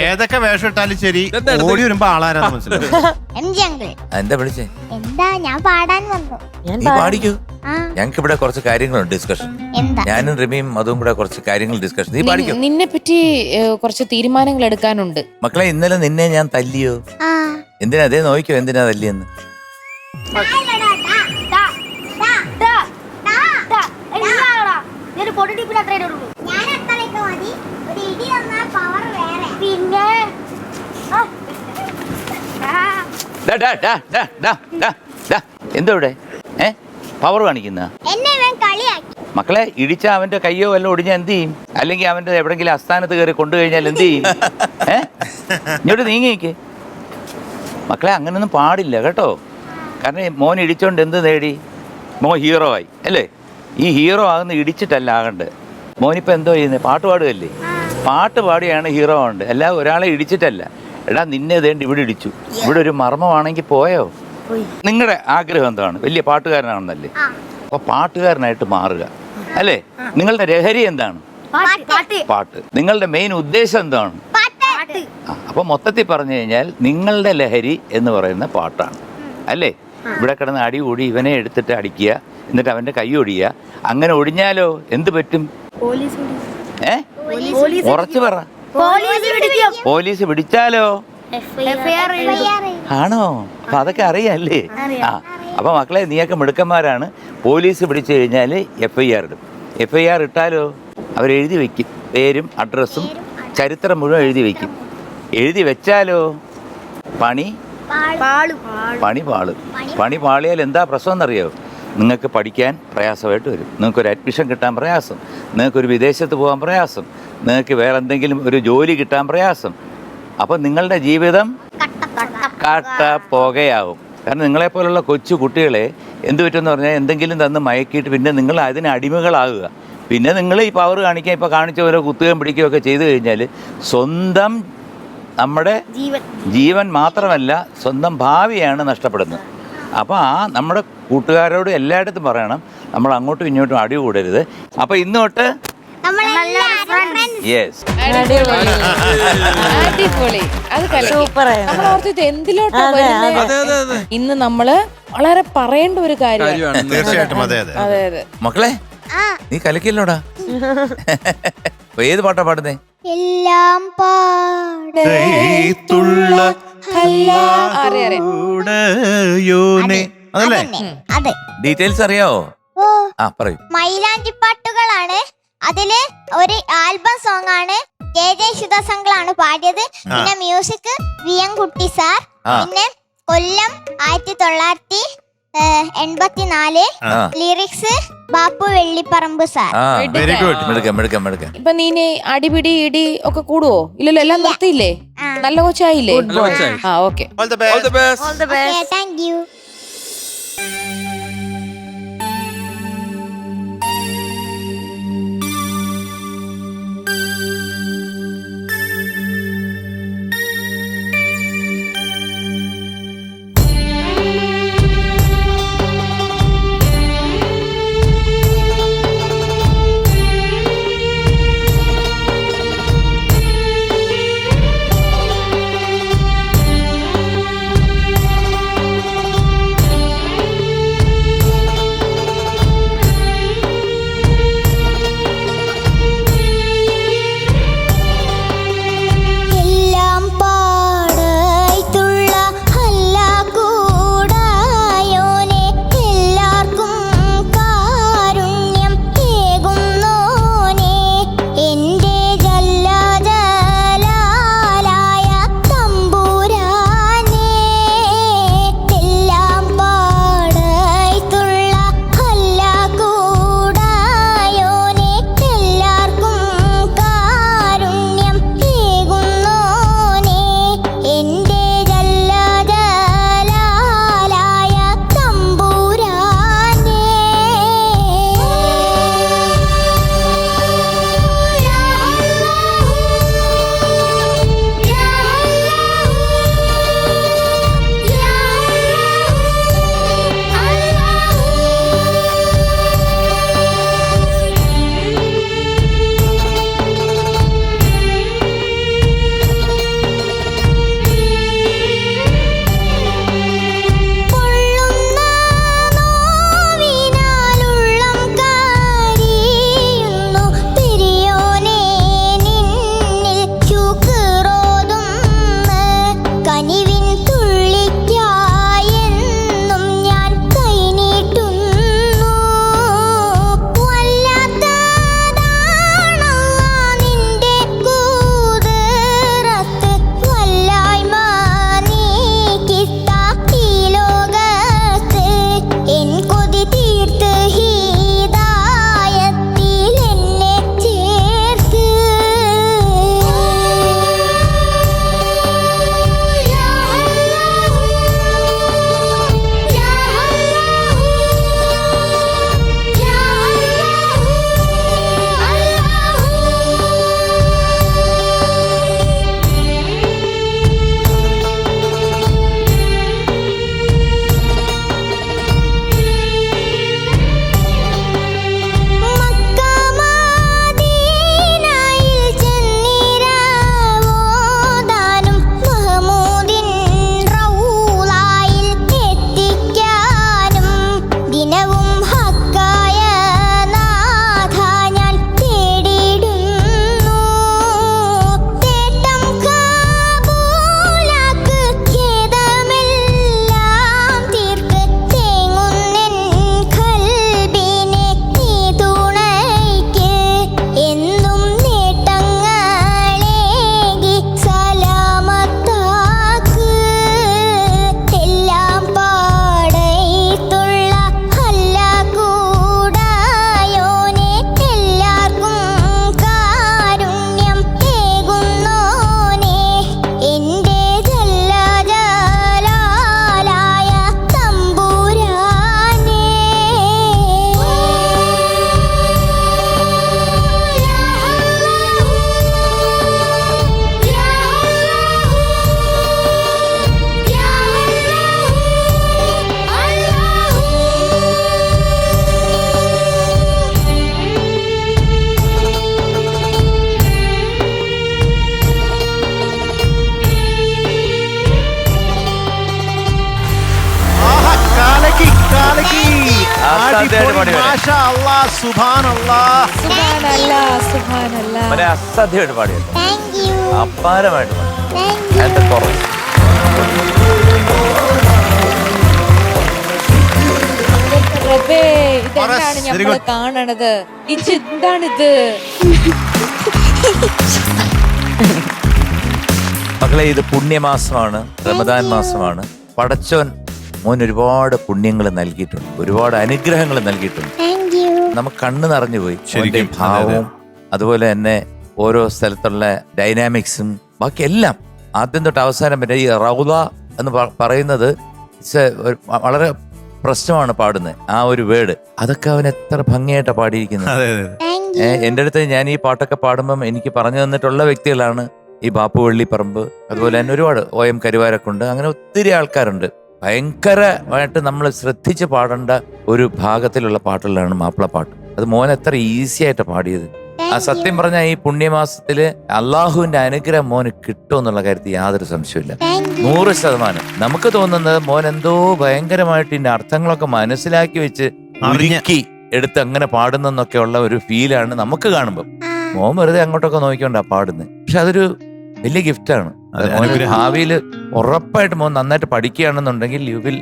ഏതൊക്കെ വേഷം ഇട്ടാലും ശരി ഓടി വരുമ്പോ ആളാരാന്ന് മനസ്സിലാവും. എന്താ വിളിച്ചേ? എന്താ ഞാൻ പാടാൻ വന്നു. നീ പാടിക്കൂ. ഞങ്ങൾക്ക് ഇവിടെ കുറച്ച് കാര്യങ്ങളുണ്ട് ഡിസ്കഷൻ. ഞാനും റിമിയും അതും കൂടെ കുറച്ച് കാര്യങ്ങൾ ഡിസ്കഷൻ. നീ പാടിക്കോ. നിന്നെ പറ്റി കുറച്ച് തീരുമാനങ്ങൾ എടുക്കാനുണ്ട്. മക്കളെ, ഇന്നലെ നിന്നെ ഞാൻ തല്ലിയോ? എന്തിനാ? അതേ നോക്കിയോ എന്തിനാ തല്ലിയെന്ന്. എന്താ ഇവിടെ പവർ കാണിക്കുന്ന മക്കളെ? ഇടിച്ച അവന്റെ കയ്യോ വല്ലതും ഒടിഞ്ഞ എന്ത് ചെയ്യും? അല്ലെങ്കിൽ അവന്റെ എവിടെങ്കിലും അസ്ഥാനത്ത് കയറി കൊണ്ടു കഴിഞ്ഞാൽ എന്ത് ചെയ്യും? ഇങ്ങോട്ട് നീങ്ങിക്ക് മക്കളെ. അങ്ങനൊന്നും പാടില്ല കേട്ടോ. കാരണം മോൻ ഇടിച്ചോണ്ട് എന്ത് നേടി? മോൻ ഹീറോ ആയി അല്ലേ? ഈ ഹീറോ ആകുന്ന ഇടിച്ചിട്ടല്ല ആകണ്ടേ. മോനിപ്പോൾ എന്തോ ചെയ്യുന്നത്? പാട്ട് പാടുകയല്ലേ? പാട്ട് പാടിയാണ് ഹീറോ ആവേണ്ടത്, അല്ല ഒരാളെ ഇടിച്ചിട്ടല്ല. എടാ നിന്നെ ഇതേണ്ട ഇവിടെ ഇടിച്ചു, ഇവിടെ ഒരു മർമ്മമാണെങ്കിൽ പോയോ? നിങ്ങളുടെ ആഗ്രഹം എന്താണ്? വലിയ പാട്ടുകാരനാണെന്നല്ലേ? അപ്പൊ പാട്ടുകാരനായിട്ട് മാറുക അല്ലേ? നിങ്ങളുടെ ലഹരി എന്താണ്? പാട്ട്. നിങ്ങളുടെ മെയിൻ ഉദ്ദേശം എന്താണ്? അപ്പൊ മൊത്തത്തിൽ പറഞ്ഞു കഴിഞ്ഞാൽ നിങ്ങളുടെ ലഹരി എന്ന് പറയുന്ന പാട്ടാണ് അല്ലേ? ഇവിടെ കിടന്ന് അടി കൂടി ഇവനെ എടുത്തിട്ട് അടിക്കുക, എന്നിട്ട് അവന്റെ കൈ ഒടിയുക. അങ്ങനെ ഒടിഞ്ഞാലോ എന്ത് പറ്റും? ഉറച്ചു പറ. പോലീസ് പിടിച്ചാലോ? ആണോ? അപ്പൊ അതൊക്കെ അറിയാല്ലേ? അപ്പൊ മക്കളെ, നീയൊക്കെ മിടുക്കന്മാരാണ്. പോലീസ് പിടിച്ചു കഴിഞ്ഞാൽ FIR ഇടും. FIR ഇട്ടാലോ അവരെഴുതി വെക്കും, പേരും അഡ്രസ്സും ചരിത്രം മുഴുവൻ എഴുതി വെക്കും. എഴുതി വെച്ചാലോ പണി പാളിയാൽ എന്താ പ്രശ്നം എന്നറിയോ? നിങ്ങൾക്ക് പഠിക്കാൻ പ്രയാസമായിട്ട് വരും, നിങ്ങൾക്കൊരു അഡ്മിഷൻ കിട്ടാൻ പ്രയാസം, നിങ്ങൾക്കൊരു വിദേശത്ത് പോകാൻ പ്രയാസം, നിങ്ങൾക്ക് വേറെ എന്തെങ്കിലും ഒരു ജോലി കിട്ടാൻ പ്രയാസം. അപ്പം നിങ്ങളുടെ ജീവിതം കട്ട പുകയാവും. കാരണം നിങ്ങളെപ്പോലുള്ള കൊച്ചു കുട്ടികളെ എന്ത് പറ്റുമെന്ന് പറഞ്ഞാൽ എന്തെങ്കിലും തന്ന് മയക്കിയിട്ട് പിന്നെ നിങ്ങൾ അതിന് അടിമകളാകുക. പിന്നെ നിങ്ങൾ ഈ പവർ കാണിക്കാൻ ഇപ്പോൾ കാണിച്ച പോലെ കുത്തുകയും പിടിക്കുകയും ഒക്കെ ചെയ്തു കഴിഞ്ഞാൽ സ്വന്തം നമ്മുടെ ജീവൻ മാത്രമല്ല സ്വന്തം ഭാവിയാണ് നഷ്ടപ്പെടുന്നത്. അപ്പോൾ നമ്മുടെ കൂട്ടുകാരോട് എല്ലായിടത്തും പറയണം, നമ്മൾ അങ്ങോട്ടും ഇങ്ങോട്ടും അടി കൂടരുത്. അപ്പോൾ ഇന്ന് തൊട്ട് ഇന്ന് നമ്മള് വളരെ പറയേണ്ട ഒരു കാര്യമാണ്. തീർച്ചയായിട്ടും. അതെ അതെ മക്കളെ, നീ കലക്കില്ലോടാ. ഏത് പാട്ടാ പാടുന്നേ? എല്ലാം അതല്ലേ? ഡീറ്റെയിൽസ് അറിയാവോ? പറയൂ. മൈലാഞ്ചിപ്പാട്ടുകളാണ്. അതില് ഒരു ആൽബം സോങ് ആണ്. JJ ശുദ്ധസംഘാണ് പാടിയത്. പിന്നെ മ്യൂസിക് VM കുട്ടി സാർ. പിന്നെ കൊല്ലം 1984. Lyrics Bappu Vellipparamb sir. Very good. ഇപ്പൊ നീ അടിപിടി ഇടി ഒക്കെ കൂടുവോ? ഇല്ലല്ലോ, എല്ലാം നിർത്തിയില്ലേ? നല്ല കൊച്ചായില്ലേ? ഓക്കെ. Thank you. അസാധ്യമായിട്ട് പാടി മാഷാ അല്ലാ, സുബ്ഹാനല്ലാ. വളരെ അസാധ്യമായിട്ട് പാടിയത്, താങ്ക് യു, അപാരമായിട്ട് പാടി. Thank you. അതിന്റെ കുറവ് ഇതെന്താണ് ഞമ്മള് കാണണത്? എന്താണിത്? മക്കളെ, ഇത് പുണ്യമാസമാണ്, റമദാൻ മാസമാണ്. പടച്ചോൻ മോൻ ഒരുപാട് പുണ്യങ്ങൾ നൽകിയിട്ടുണ്ട്, ഒരുപാട് അനുഗ്രഹങ്ങൾ നൽകിയിട്ടുണ്ട്. Thank you. നമുക്ക് കണ്ണ് നിറഞ്ഞു പോയി. ശരിക്കും. ഭാവവും അതുപോലെ തന്നെ ഓരോ സ്ഥലത്തുള്ള ഡൈനാമിക്സും ബാക്കി എല്ലാം ആദ്യം തൊട്ട് അവസാനം വരെ ഈ റൗള എന്ന് പറയുന്നത് വളരെ പ്രശ്നമാണ് പാടുന്നത്. ആ ഒരു വേർഡ് അതൊക്കെ അവൻ എത്ര ഭംഗിയായിട്ടാണ് പാടിയിരിക്കുന്നത്. Thank you. എൻ്റെ അടുത്ത് ഞാൻ ഈ പാട്ടൊക്കെ പാടുമ്പം എനിക്ക് പറഞ്ഞു തന്നിട്ടുള്ള വ്യക്തികളാണ് ഈ ബാപ്പു വെള്ളിപ്പറമ്പ്, അതുപോലെ തന്നെ ഒരുപാട് OM കരുവാരക്കുണ്ട്, അങ്ങനെ ഒത്തിരി ആൾക്കാരുണ്ട്. ഭയങ്കരമായിട്ട് നമ്മൾ ശ്രദ്ധിച്ച് പാടേണ്ട ഒരു ഭാഗത്തിലുള്ള പാട്ടുകളാണ് മാപ്പിളപ്പാട്ട്. അത് മോൻ എത്ര ഈസി ആയിട്ട് പാടിയത്. ആ സത്യം പറഞ്ഞാൽ ഈ പുണ്യമാസത്തില് അള്ളാഹുവിന്റെ അനുഗ്രഹം മോന് കിട്ടും എന്നുള്ള കാര്യത്തിൽ യാതൊരു സംശയമില്ല. 100%. നമുക്ക് തോന്നുന്നത് മോൻ എന്തോ ഭയങ്കരമായിട്ട് ഇതിന്റെ അർത്ഥങ്ങളൊക്കെ മനസ്സിലാക്കി വെച്ച് ഒരുക്കി എടുത്ത് അങ്ങനെ പാടുന്നൊക്കെ ഉള്ള ഒരു ഫീലാണ് നമുക്ക് കാണുമ്പോൾ. മോൻ വെറുതെ അങ്ങോട്ടൊക്കെ നോക്കിക്കൊണ്ടാ പാടുന്നത്. പക്ഷെ അതൊരു വലിയ ഗിഫ്റ്റാണ്. മോന് ഭാവിയിൽ ഉറപ്പായിട്ട് മോൻ നന്നായിട്ട് പഠിക്കുകയാണെന്നുണ്ടെങ്കിൽ you will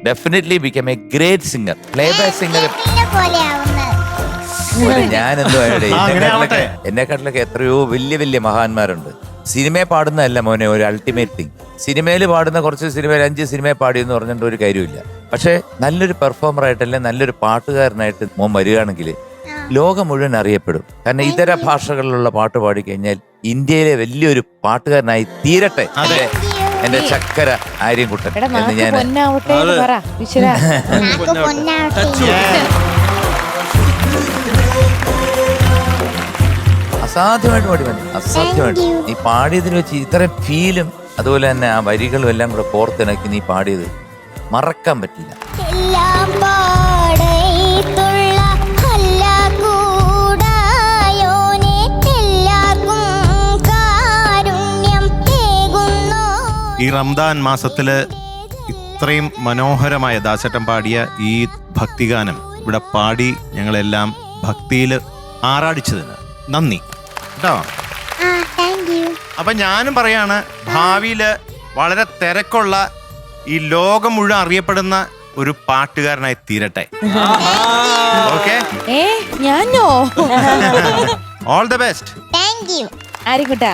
definitely become a great singer, playback singer. ഞാനെന്തോ എന്നെക്കാട്ടിലൊക്കെ എത്രയോ വലിയ വലിയ മഹാന്മാരുണ്ട്. സിനിമയെ പാടുന്നതല്ല മോനെ ഒരു അൾട്ടിമേറ്റ് തിങ്. സിനിമയിൽ പാടുന്ന കുറച്ച് സിനിമയിൽ 5 സിനിമയെ പാടിയെന്ന് പറഞ്ഞിട്ട് ഒരു കാര്യമില്ല. പക്ഷെ നല്ലൊരു പെർഫോമർ ആയിട്ടല്ലേ നല്ലൊരു പാട്ടുകാരനായിട്ട് മോൻ വരികയാണെങ്കിൽ ലോകം മുഴുവൻ അറിയപ്പെടും. കാരണം ഇതര ഭാഷകളിലുള്ള പാട്ട് പാടിക്കഴിഞ്ഞാൽ ഇന്ത്യയിലെ വലിയൊരു പാട്ടുകാരനായി തീരട്ടെ എന്റെ ചക്കര ആര്യൻകുട്ടൻ എന്ന് ഞാൻ അസാധ്യമായിട്ട് പാടി വന്നു. അസാധ്യമായിട്ട് നീ പാടിയതിൽ വെച്ച് ഇത്രയും ഫീലും അതുപോലെ തന്നെ ആ വരികളും എല്ലാം കൂടെ കോർത്തിണക്കി നീ പാടിയത് മറക്കാൻ പറ്റില്ല. ഈ റംദാൻ മാസത്തില് ഇത്രയും മനോഹരമായ ദാസേട്ടൻ പാടിയ ഈ ഭക്തിഗാനം ഇവിടെ പാടി ഞങ്ങളെല്ലാം ഭക്തിയിൽ ആറാടിച്ചതിന് നന്ദി കേട്ടോ. അപ്പൊ ഞാനും പറയാണ്, ഭാവിയില് വളരെ തിരക്കുള്ള ഈ ലോകം മുഴുവൻ അറിയപ്പെടുന്ന ഒരു പാട്ടുകാരനായി തീരട്ടെ. ഓക്കെ, ഞാനോ? All the best. ആര്യക്കുട്ടാ,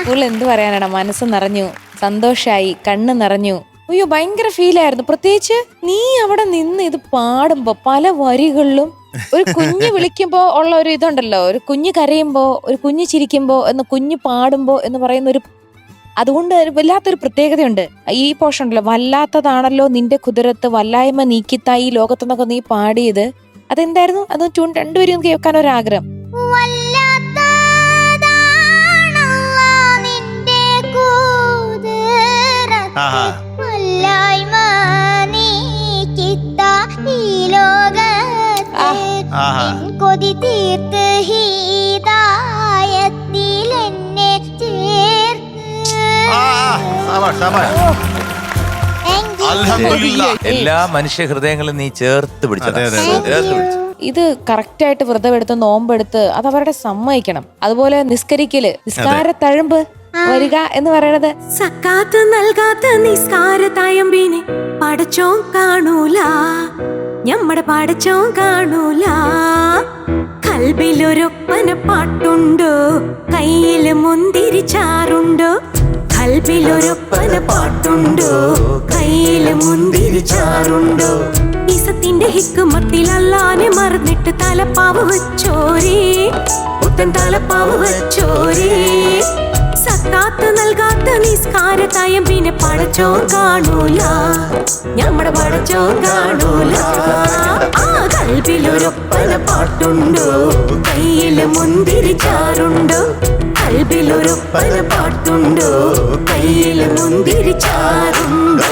സ്കൂളിൽ എന്ത് പറയാനാടാ, മനസ്സ് നിറഞ്ഞു, സന്തോഷായി, കണ്ണ് നിറഞ്ഞു. അയ്യോ ഭയങ്കര ഫീലായിരുന്നു. പ്രത്യേകിച്ച് നീ അവിടെ നിന്ന് ഇത് പാടുമ്പോ പല വരികളിലും ഒരു കുഞ്ഞ് വിളിക്കുമ്പോ ഉള്ള ഒരു ഇതുണ്ടല്ലോ, ഒരു കുഞ്ഞ് കരയുമ്പോ, ഒരു കുഞ്ഞ് ചിരിക്കുമ്പോ, എന്ന് കുഞ്ഞ് പാടുമ്പോ എന്ന് പറയുന്ന ഒരു, അതുകൊണ്ട് വല്ലാത്തൊരു പ്രത്യേകതയുണ്ട്. ഈ പോർഷൻ ഉണ്ടല്ലോ, വല്ലാത്തതാണല്ലോ നിന്റെ കുതിരത്ത് വല്ലായ്മ നീക്കിത്ത ഈ ലോകത്തുനിന്നൊക്കെ നീ പാടിയത്, അതെന്തായിരുന്നു? അത് രണ്ടുപേരും കേൾക്കാൻ ഒരാഗ്രഹം. കൊതി തീർത്ത് ഹീദായത്തിൽ എന്നെ എല്ലാ മനുഷ്യ ഹൃദയങ്ങളും നീ ചേർത്ത് പിടിച്ചു. ഇത് കറക്റ്റ് ആയിട്ട് വ്രതമെടുത്ത് നോമ്പെടുത്ത് അത് അവരുടെ സമ്മതിക്കണം. അതുപോലെ നിസ്കരിക്കല്, നിസ്കാര തഴമ്പ് വരിക എന്ന് പറയണത് സക്കാത്ത് നൽകാത്ത നിസ്കാര തയമ്പിനെ പടച്ചോ കാണൂല, ഞമ്മടെ പടച്ചോ കാണൂല. കൽബിലൊരൊപ്പന പാട്ടുണ്ടോ, കയ്യില് മുന്തിരിച്ചാറുണ്ടോ? കൽബിലൊരൊപ്പന പാട്ടുണ്ടോ, കയ്യില് മുന്തിരിച്ചാറുണ്ടോ? ഇസത്തിന്റെ ഹിക്കുമത്തിൽ അല്ലാനെ മറന്നിട്ട് തലപ്പാവ് വെച്ചോരേ, പുത്തൻ തലപ്പാവ് വെച്ചോരേ. സക്കാത്ത് നൽകാത്ത നിസ്കാര തയമ്പിനെ പടച്ചോ കാണൂല, ഞമ്മടെ പടച്ചോ കാണൂല. ആ കൽബിലൊരൊപ്പന പാട്ടുണ്ടോ, കയ്യില് മുന്തിരിച്ചാറുണ്ടോ? കൽബിലൊരൊപ്പന പാട്ടുണ്ടോ, കയ്യില് മുന്തിരിച്ചാറുണ്ടോ?